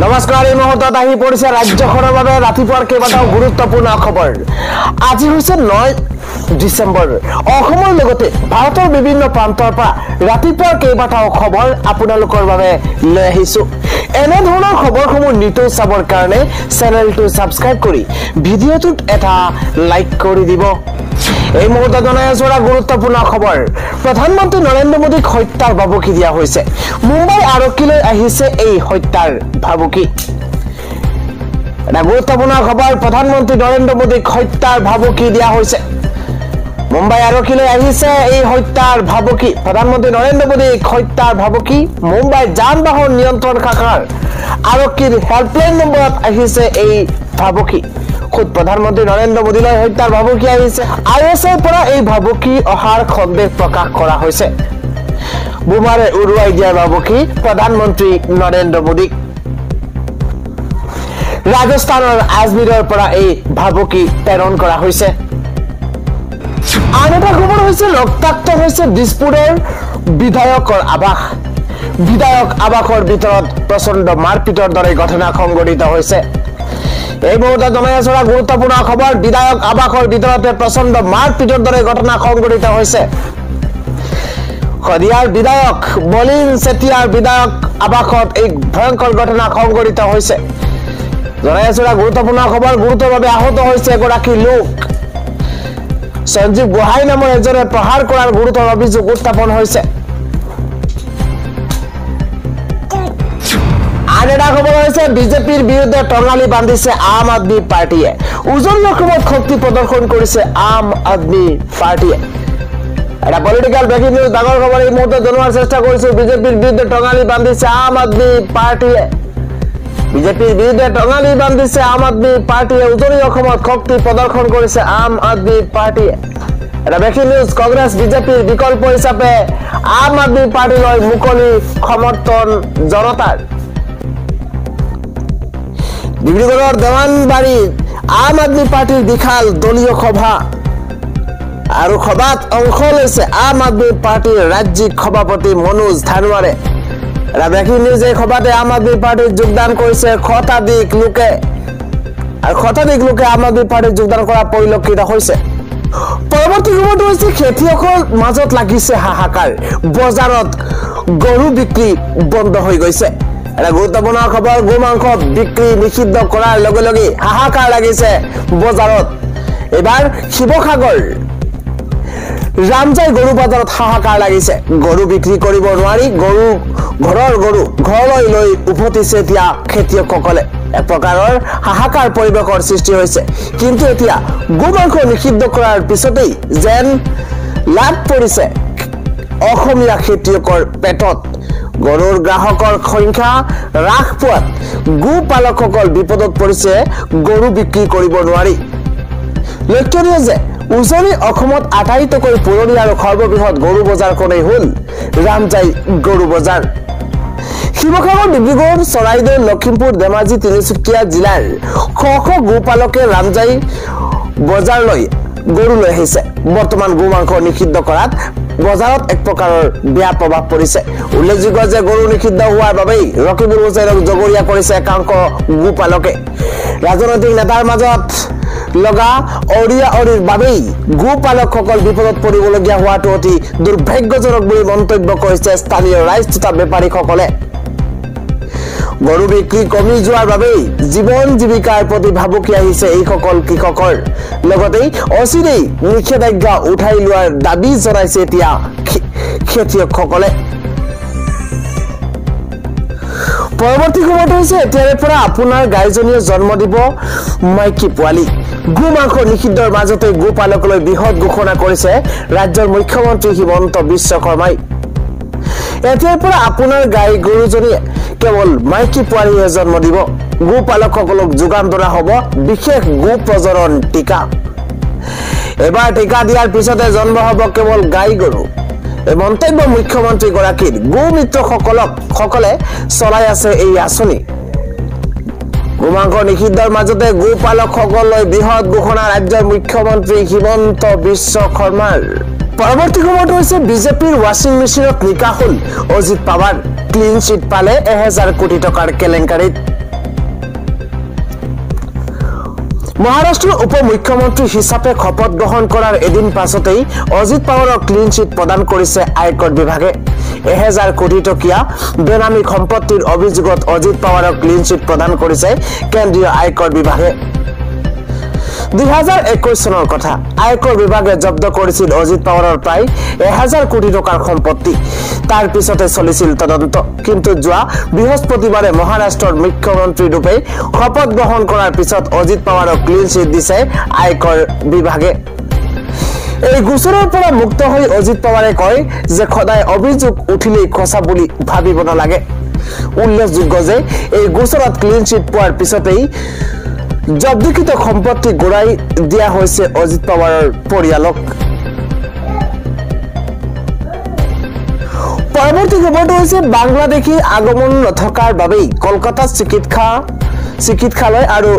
নমস্কাৰ এই মুহূৰ্তত আহি পৰিছে ৰাজ্যখনৰ বাবে ৰাতিপুৱাৰ কেইবাটাও গুৰুত্বপূৰ্ণ খবৰ আজি হৈছে 9 ডিসেম্বৰ অসমৰ লগতে ভাৰতৰ বিভিন্ন প্ৰান্তৰ পৰা ৰাতিপুৱাৰ কেইবাটাও খবৰ আপোনালোকৰ বাবে লৈ আহিছো এনে ধৰণৰ খবৰসমূহ নিতৌ চাবৰ কাৰণে চেনেলটো সাবস্ক্ৰাইব কৰি ভিডিঅ'টোত এটা লাইক কৰি দিব এই মুহূৰ্তত জনাই আছো গুৰুত্বপূৰ্ণ খবৰ প্ৰধানমন্ত্ৰী নৰেন্দ্ৰ মোদীক হত্যাৰ ভাবুকি দিয়া হৈছে মুম্বাই আৰক্ষীলৈ আহিছে এই হত্যাৰ ভাবুকি এটা গুৰুত্বপূৰ্ণ খবৰ প্ৰধানমন্ত্ৰী নৰেন্দ্ৰ মোদীক হত্যাৰ ভাবুকি দিয়া হৈছে মুম্বাই আৰক্ষীলৈ আহিছে এই হত্যাৰ ভাবুকি প্ৰধানমন্ত্ৰী নৰেন্দ্ৰ মোদীক হত্যাৰ ভাবুকি মুম্বাই যান-বাহন নিয়ন্ত্ৰণ শাখাৰ আৰক্ষীৰ হেল্পলাইন নম্বৰত আহিছে এই ভাবুকি খুদ প্ৰধানমন্ত্ৰী নৰেন্দ্ৰ মোদীলৈ হত্যাৰ ভাবুকি আহিছে আইএছএৰ পৰা এই ভাবুকি অহাৰ সন্দেহ প্ৰকাশ কৰা হৈছে বুমাৰে উৰুৱাই দিয়াৰ ভাবুকি প্ৰধানমন্ত্ৰী নৰেন্দ্ৰ মোদীক ৰাজস্থানৰ আজমেৰৰ পৰা এই ভাবুকি প্ৰেৰণ কৰা হৈছে আন এটা খবৰ হৈছে ৰক্তাক্ত হৈছে দিছপুৰৰ বিধায়কৰ আবাস বিধায়ক আবাসৰ ভিতৰত প্ৰচণ্ড মাৰপিটৰ দৰে ঘটনা সংঘটিত হৈছে এই মুহূৰ্তত জনাই আছো গুৰুত্বপূৰ্ণ খবৰ বিধায়ক আবাসৰ ভিতৰতে প্ৰচণ্ড মাৰপিটৰ দৰে ঘটনা সংঘটিত হৈছে খদিয়াৰ বিধায়ক বলিন চেতিয়াৰ বিধায়ক আবাসত এই ভয়ংকৰ ঘটনা সংঘটিত হৈছে জনাই আছো গুৰুত্বপূৰ্ণ খবৰ গুৰুতৰভাৱে আহত হৈছে এগৰাকী লোক সঞ্জীৱ গোহাই নামৰ এজনে প্ৰহাৰ কৰাৰ গুৰুতৰ অভিযোগ উত্থাপন হৈছে আন এটা খবৰ হৈছে বিজেপিৰ বিৰুদ্ধে টঙালি বান্ধিছে আম আদমি পাৰ্টিয়ে উজন ৰকমত শক্তি প্ৰদৰ্শন কৰিছে আম আদমি পাৰ্টিয়ে এটা পলিটিক্যাল ব্ৰেকিং নিউজ ডাঙৰ খবৰ এই মুহূৰ্তত জনোৱাৰ চেষ্টা কৰিছো বিজেপিৰ বিৰুদ্ধে টঙালি বান্ধিছে আম আদমি পাৰ্টিয়ে বিজেপিৰ বিৰুদ্ধে টঙালি বান্ধিছে আম আদমি পাৰ্টিয়ে উজনি অসমত শক্তি প্ৰদৰ্শন কৰিছে আম আদমি পাৰ্টিয়ে এটা ব্ৰেকিং নিউজ কংগ্ৰেছ বিজেপিৰ বিকল্প হিচাপে আম আদমি পাৰ্টিলৈ মুকলি সমৰ্থন জনতাৰ ডিব্ৰুগড়ৰ দেৱানবাৰীত আম আদমি পাৰ্টিৰ বিশাল দলীয় সভা আৰু সভাত অংশ লৈছে আম আদমি পাৰ্টিৰ ৰাজ্যিক সভাপতি মনোজ ধানোৱাৰে এটা ব্ৰেকিং নিউজ এই সভাতে আম আদমি পাৰ্টিত যোগদান কৰিছে শতাধিক লোকে আৰু শতাধিক লোকে আম আদমি পাৰ্টিত যোগদান কৰা পৰিলক্ষিত হৈছে পৰৱৰ্তী খবৰটো হৈছে খেতিয়কৰ মাজত লাগিছে হাহাকাৰ বজাৰত গৰু বিক্ৰী বন্ধ হৈ গৈছে এটা গুৰুত্বপূৰ্ণ খবৰ গো মাংস বিক্ৰী নিষিদ্ধ কৰাৰ লগে লগে হাহাকাৰ লাগিছে বজাৰত এবাৰ শিৱসাগৰ ৰামজাই গৰু বজাৰত হাহাকাৰ লাগিছে গৰু বিক্ৰী কৰিব নোৱাৰি গৰু ঘৰৰ গৰু ঘৰলৈ লৈ উভতিছে এতিয়া খেতিয়কসকলে এক প্ৰকাৰৰ হাহাকাৰ পৰিৱেশৰ সৃষ্টি হৈছে কিন্তু এতিয়া গো মাংস নিষিদ্ধ কৰাৰ পিছতেই যেন লাভ পৰিছে অসমীয়া খেতিয়কৰ পেটত গৰুৰ গ্ৰাহকৰ সংখ্যা হ্ৰাস পোৱাত গো পালকসকল বিপদত পৰিছে গৰু বিক্ৰী কৰিব নোৱাৰি লক্ষণীয় যে উজনি অসমত আটাইতকৈ পুৰণি আৰু সৰ্ববৃহৎ গৰু বজাৰখনেই হ'ল ৰামজাই গৰু বজাৰ শিৱসাগৰ ডিব্ৰুগড় চৰাইদেউ লখিমপুৰ ধেমাজি তিনিচুকীয়া জিলাৰ শ গোপালকে ৰামজাই বজাৰলৈ গৰু লৈ আহিছে বৰ্তমান গো মাংস নিষিদ্ধ কৰাত বজাৰত এক প্ৰকাৰৰ বেয়া প্ৰভাৱ পৰিছে উল্লেখযোগ্য যে গৰু নিষিদ্ধ হোৱাৰ বাবেই ৰকিবুল হুছেইনক জগৰীয়া কৰিছে একাংশ গোপালকে ৰাজনৈতিক নেতাৰ মাজত লগা অৰিৰ বাবেই গোপালকসকল বিপদত পৰিবলগীয়া হোৱাটো অতি দুৰ্ভাগ্যজনক বুলি মন্তব্য কৰিছে স্থানীয় ৰাইজ তথা বেপাৰীসকলে গৰু বিক্ৰী কমি যোৱাৰ বাবেই জীৱন জীৱিকাৰ প্ৰতি ভাবুকি আহিছে এইসকল কৃষকৰ লগতেই অচিৰেই নিষেধাজ্ঞা উঠাই লোৱাৰ দাবী জনাইছে এতিয়া খেতিয়কসকলে পৰৱৰ্তী খবৰটো হৈছে এতিয়াৰে পৰা আপোনাৰ গাইজনীয়ে জন্ম দিব মাইকী পোৱালি গো মাংস নিষিদ্ধৰ মাজতে গোপালকলৈ বৃহৎ ঘোষণা কৰিছে ৰাজ্যৰ মুখ্যমন্ত্ৰী হিমন্ত বিশ্ব শৰ্মাই এতিয়াৰ পৰা আপোনাৰ গাই গৰুজনীয়ে কেৱল মাইকী পোৱালিহে জন্ম দিব গোপালকসকলক যোগান ধৰা হ'ব বিশেষ গো প্ৰজনন টিকা এবাৰ টিকা দিয়াৰ পিছতে জন্ম হ'ব কেৱল গাই গৰু এই মন্তব্য মুখ্যমন্ত্ৰী গৰাকীৰ গো মিত্ৰসকলে চলাই আছে এই আঁচনি গো মাংস নিষিদ্ধৰ মাজতে গোপালকসকললৈ বৃহৎ ঘোষণা ৰাজ্যৰ মুখ্যমন্ত্ৰী হিমন্ত বিশ্ব শৰ্মাৰ পৰৱৰ্তী খবৰটো হৈছে বিজেপিৰ ৱাশ্বিং মেচিনত নিকা হ'ল অজিত পাৱাৰ ক্লিন চিট পালে 1000 কোটি টকাৰ কেলেংকাৰীত মহাৰাষ্ট্ৰৰ উপ মুখ্যমন্ত্ৰী হিচাপে শপত গ্ৰহণ কৰাৰ এদিন পাছতেই অজিত পাৱাৰক ক্লিন চিট প্ৰদান কৰিছে আয়কৰ বিভাগে 1000 কোটি টকীয়া বেনামী সম্পত্তিৰ অভিযোগত অজিত পাৱাৰক ক্লিন চিট প্ৰদান কৰিছে কেন্দ্ৰীয় আয়কৰ বিভাগে 2021 চনৰ কথা আয়কৰ বিভাগে জব্দ কৰিছিল অজিত পাৱাৰৰ প্ৰায় 1000 কোটি টকাৰ সম্পত্তি তাৰ পিছতে চলিছিল তদন্ত কিন্তু যোৱা বৃহস্পতিবাৰে মহাৰাষ্ট্ৰৰ মুখ্যমন্ত্ৰী ৰূপে শপত গ্ৰহণ কৰাৰ পিছত অজিত পাৱাৰক ক্লিন চিট দিছে আয়কৰ বিভাগে এই গোচৰৰ পৰা মুক্ত হৈ অজিত পাৱাৰে কয় যে খদাই অভিযোগ উঠিলেই খসা বুলি ভাবিব নালাগে উল্লেখযোগ্য যে এই গোচৰত ক্লিন চিট পোৱাৰ পিছতেই জব্দকৃত সম্পত্তি ঘূৰাই দিয়া হৈছে অজিত পাৱাৰৰ পৰিয়ালক পৰৱৰ্তী খবৰটো হৈছে বাংলাদেশী আগমন নথকাৰ বাবেই কলকাতা চিকিৎসালয় আৰু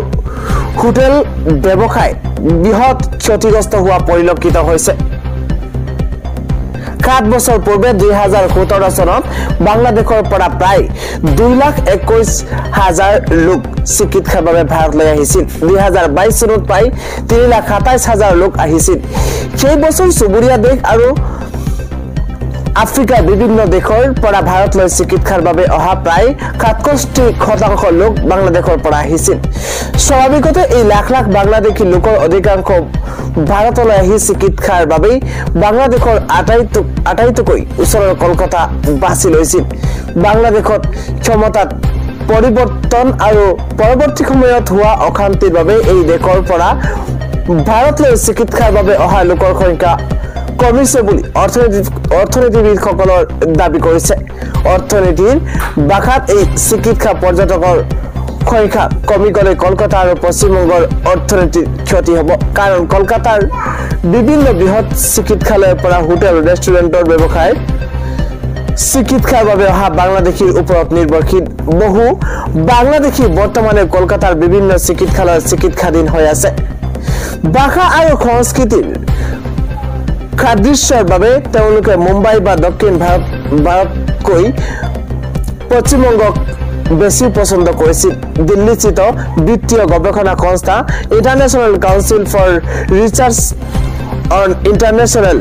হোটেল ব্যৱসায় বৃহৎ ক্ষতিগ্ৰস্ত হোৱা পৰিলক্ষিত হৈছে 7 বছৰ পূৰ্বে 2017 চনত বাংলাদেশৰ পৰা প্ৰায় 2,21,000 লোক চিকিৎসাৰ বাবে ভাৰতলৈ আহিছিল 2022 চনত প্ৰায় 3,27,000 লোক আহিছিল সেই বছৰ চুবুৰীয়া দেশ আৰু আফ্ৰিকাৰ বিভিন্ন দেশৰ পৰা ভাৰতলৈ চিকিৎসাৰ বাবে অহা প্ৰায় 67% লোক বাংলাদেশৰ পৰা আহিছিল স্বাভাৱিকতে এই লাখ লাখ বাংলাদেশী লোকৰ অধিকাংশ ভাৰতলৈ আহি চিকিৎসাৰ বাবে বাংলাদেশৰ আটাইতকৈ ওচৰৰ কলকাতা বাছি লৈছিল বাংলাদেশত ক্ষমতাত পৰিৱৰ্তন আৰু পৰৱৰ্তী সময়ত হোৱা অশান্তিৰ বাবে এই দেশৰ পৰা ভাৰতলৈ চিকিৎসাৰ বাবে অহা লোকৰ সংখ্যা কমিছে বুলি অৰ্থনীতিবিদসকলৰ দাবী কৰিছে অৰ্থনীতিৰ ভাষাত এই চিকিৎসা পৰ্যটকৰ সংখ্যা কমি গলে কলকাতা আৰু পশ্চিমবংগৰ অৰ্থনীতিৰ ক্ষতি হ'ব কাৰণ কলকাতাৰ বিভিন্ন বৃহৎ চিকিৎসালয়ৰ পৰা হোটেল ৰেষ্টুৰেণ্টৰ ব্যৱসায় চিকিৎসাৰ বাবে অহা বাংলাদেশীৰ ওপৰত নিৰ্ভৰশীল বহু বাংলাদেশী বৰ্তমানে কলকাতাৰ বিভিন্ন চিকিৎসালয়ত চিকিৎসাধীন হৈ আছে ভাষা আৰু সংস্কৃতিৰ খাদৃশ্যৰ বাবে তেওঁলোকে মুম্বাই বা দক্ষিণ ভাৰতকৈ পশ্চিমবংগক বেছি পছন্দ কৰিছিল দিল্লীস্থিত বিত্তীয় গৱেষণা সংস্থা international council for research on international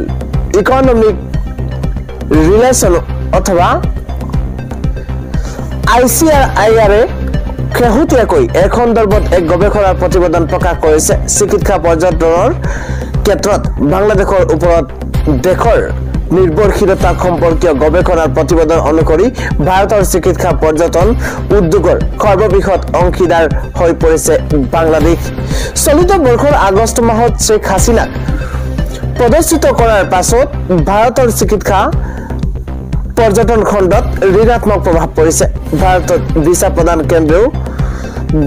economic relation অথবা ICRIR শেহতীয়াকৈ এই সন্দৰ্ভত এক গৱেষণা প্ৰতিবেদন প্ৰকাশ কৰিছে চিকিৎসা পৰ্যটনৰ ক্ষেত্ৰত বাংলাদেশৰ ওপৰত দেশৰ নিৰ্ভৰশীলতা সম্পৰ্কীয় গৱেষণাৰ প্ৰতিবেদন অনুসৰি ভাৰতৰ চিকিৎসা পৰ্যটন উদ্যোগৰ সৰ্ববৃহৎ অংশীদাৰ হৈ পৰিছে বাংলাদেশ চলিত বৰ্ষৰ আগষ্ট মাহত শেখ হাছিনাক পদচ্যুত কৰাৰ পাছত ভাৰতৰ চিকিৎসা পৰ্যটন খণ্ডত ঋণাত্মক প্ৰভাৱ পৰিছে ভাৰতত ভিছা প্ৰদান কেন্দ্ৰও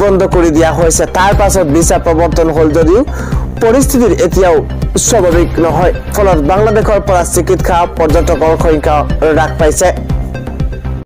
বন্ধ কৰি দিয়া হৈছে তাৰ পাছত ভিছা প্ৰৱৰ্তন হ'ল যদিও পৰিস্থিতিৰ এতিয়াও স্বাভাৱিক নহয় ফলত বাংলাদেশৰ পৰা চিকিৎসা পৰ্যটকৰ সংখ্যা হ্ৰাস পাইছে